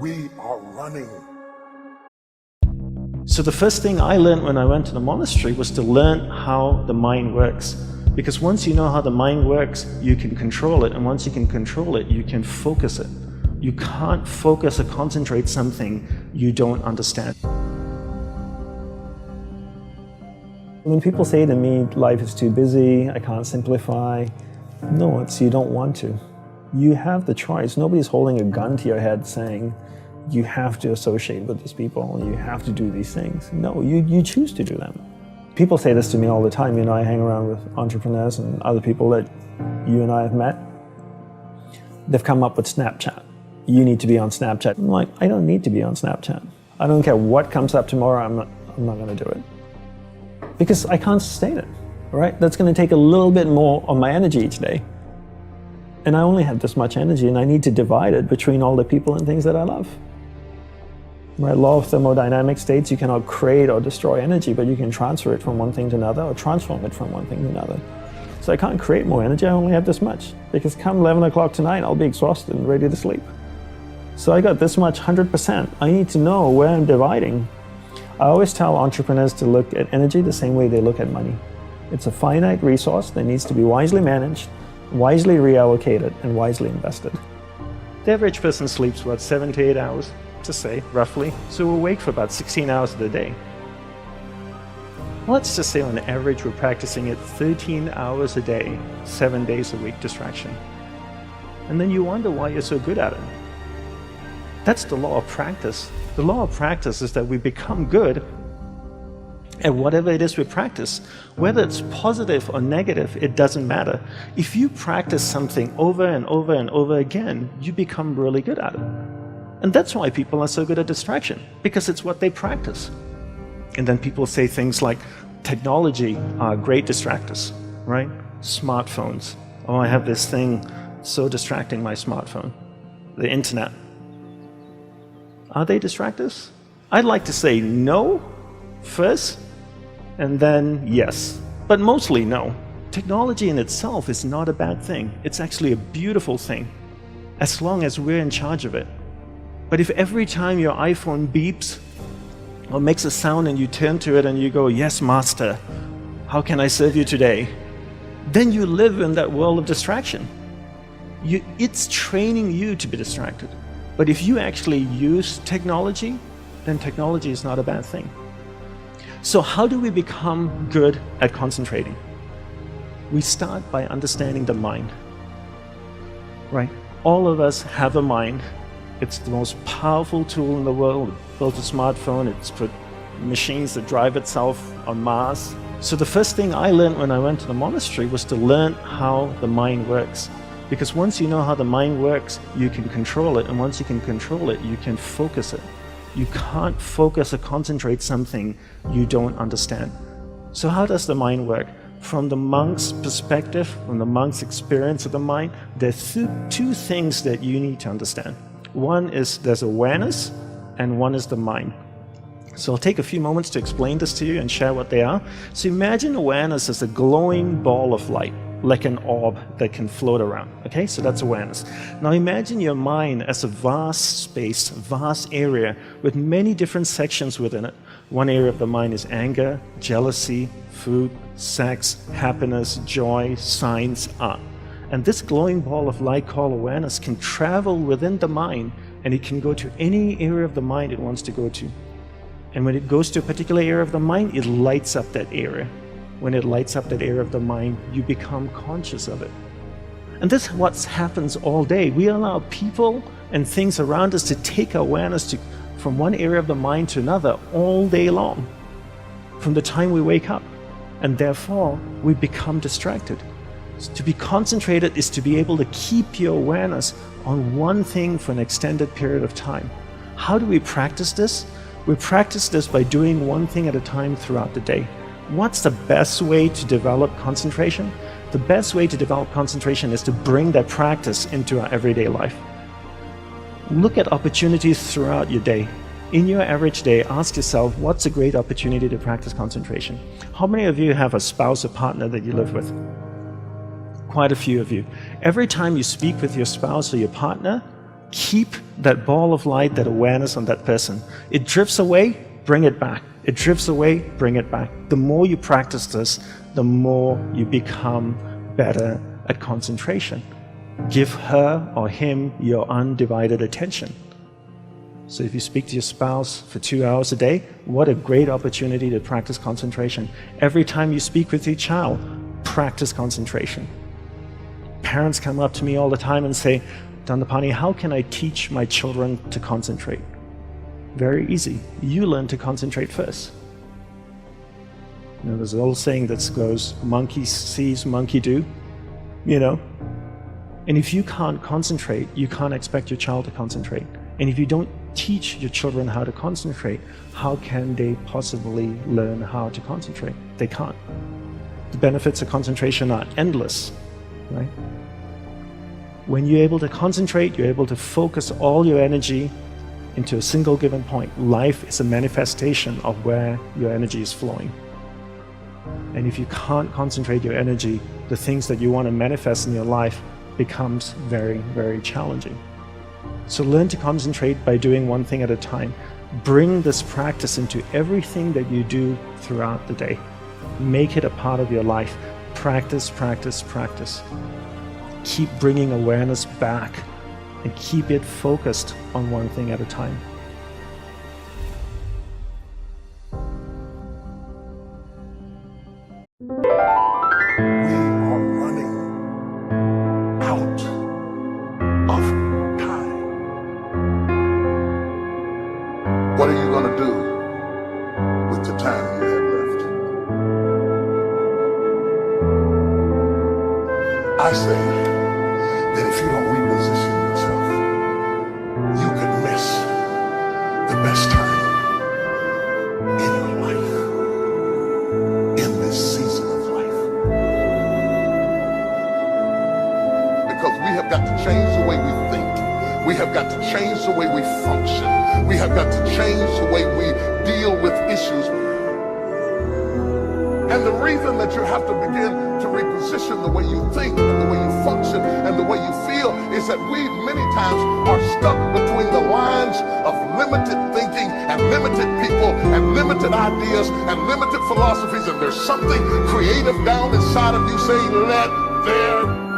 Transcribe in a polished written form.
we are running. So the first thing I learned when I went to the monastery was to learn how the mind works. Because once you know how the mind works, you can control it. And once you can control it, you can focus it. You can't focus or concentrate something you don't understand. When people say to me, life is too busy, I can't simplify, no, it's you don't want to. You have the choice. Nobody's holding a gun to your head saying, you have to associate with these people, you have to do these things. No, you choose to do them. People say this to me all the time. I hang around with entrepreneurs and other people that you and I have met. They've come up with Snapchat. You need to be on Snapchat. I'm like, I don't need to be on Snapchat. I don't care what comes up tomorrow, I'm not going to do it. Because I can't sustain it, right? That's going to take a little bit more of my energy each day. And I only have this much energy, and I need to divide it between all the people and things that I love. Right? Law of thermodynamics states you cannot create or destroy energy, but you can transfer it from one thing to another or transform it from one thing to another. So I can't create more energy, I only have this much. Because come 11 o'clock tonight, I'll be exhausted and ready to sleep. So I got this much, 100%. I need to know where I'm dividing. I always tell entrepreneurs to look at energy the same way they look at money. It's a finite resource that needs to be wisely managed, wisely reallocated, and wisely invested. The average person sleeps, what, 7 to 8 hours, to say, roughly. So we're awake for about 16 hours of the day. Let's just say on average we're practicing it 13 hours a day, 7 days a week distraction. And then you wonder why you're so good at it. That's the law of practice. The law of practice is that we become good at whatever it is we practice. Whether it's positive or negative, it doesn't matter. If you practice something over and over and over again, you become really good at it. And that's why people are so good at distraction, because it's what they practice. And then people say things like, technology are great distractors, right? Smartphones. Oh, I have this thing, so distracting, my smartphone. The internet. Are they distractors? I'd like to say no first, and then yes. But mostly no. Technology in itself is not a bad thing. It's actually a beautiful thing, as long as we're in charge of it. But if every time your iPhone beeps or makes a sound and you turn to it and you go, yes, master, how can I serve you today? Then you live in that world of distraction. It's training you to be distracted. But if you actually use technology, then technology is not a bad thing. So how do we become good at concentrating? We start by understanding the mind, right? All of us have a mind. It's the most powerful tool in the world. It built a smartphone, it's put machines that drive itself on Mars. So the first thing I learned when I went to the monastery was to learn how the mind works. Because once you know how the mind works, you can control it. And once you can control it, you can focus it. You can't focus or concentrate something you don't understand. So how does the mind work? From the monk's perspective, from the monk's experience of the mind, there's two things that you need to understand. One is there's awareness, and one is the mind. So I'll take a few moments to explain this to you and share what they are. So imagine awareness as a glowing ball of light, like an orb that can float around. Okay, so that's awareness. Now imagine your mind as a vast space, vast area with many different sections within it. One area of the mind is anger, jealousy, food, sex, happiness, joy, science, art. And this glowing ball of light called awareness can travel within the mind, and it can go to any area of the mind it wants to go to. And when it goes to a particular area of the mind, it lights up that area. When it lights up that area of the mind, you become conscious of it. And this is what happens all day. We allow people and things around us to take awareness from one area of the mind to another all day long, from the time we wake up. And therefore, we become distracted. So to be concentrated is to be able to keep your awareness on one thing for an extended period of time. How do we practice this? We practice this by doing one thing at a time throughout the day. What's the best way to develop concentration? The best way to develop concentration is to bring that practice into our everyday life. Look at opportunities throughout your day. In your average day, ask yourself, what's a great opportunity to practice concentration? How many of you have a spouse or partner that you live with? Quite a few of you. Every time you speak with your spouse or your partner, Keep that ball of light, that awareness on that person. It drifts away, bring it back. It drifts away, bring it back. The more you practice this, the more you become better at concentration. Give her or him your undivided attention. So if you speak to your spouse for 2 hours a day, what a great opportunity to practice concentration. Every time you speak with your child, practice concentration. Parents come up to me all the time and say, Dandapani, how can I teach my children to concentrate? Very easy. You learn to concentrate first. You know, there's an old saying that goes, monkey sees, monkey do, you know? And if you can't concentrate, you can't expect your child to concentrate. And if you don't teach your children how to concentrate, how can they possibly learn how to concentrate? They can't. The benefits of concentration are endless, right? When you're able to concentrate, you're able to focus all your energy into a single given point. Life is a manifestation of where your energy is flowing. And if you can't concentrate your energy, the things that you want to manifest in your life becomes very, very challenging. So learn to concentrate by doing one thing at a time. Bring this practice into everything that you do throughout the day. Make it a part of your life. Practice, practice, practice. Keep bringing awareness back and keep it focused on one thing at a time. We are running out of time. What are you going to do with the time you have left? I say that if you don't reposition yourself, you could miss the best time in your life, in this season of life. Because we have got to change the way we think. We have got to change the way we function. We have got to change the way we deal with issues. And the reason that you have to begin to reposition the way you think and the way you function and the way you feel is that we many times are stuck between the lines of limited thinking and limited people and limited ideas and limited philosophies, and there's something creative down inside of you saying, let there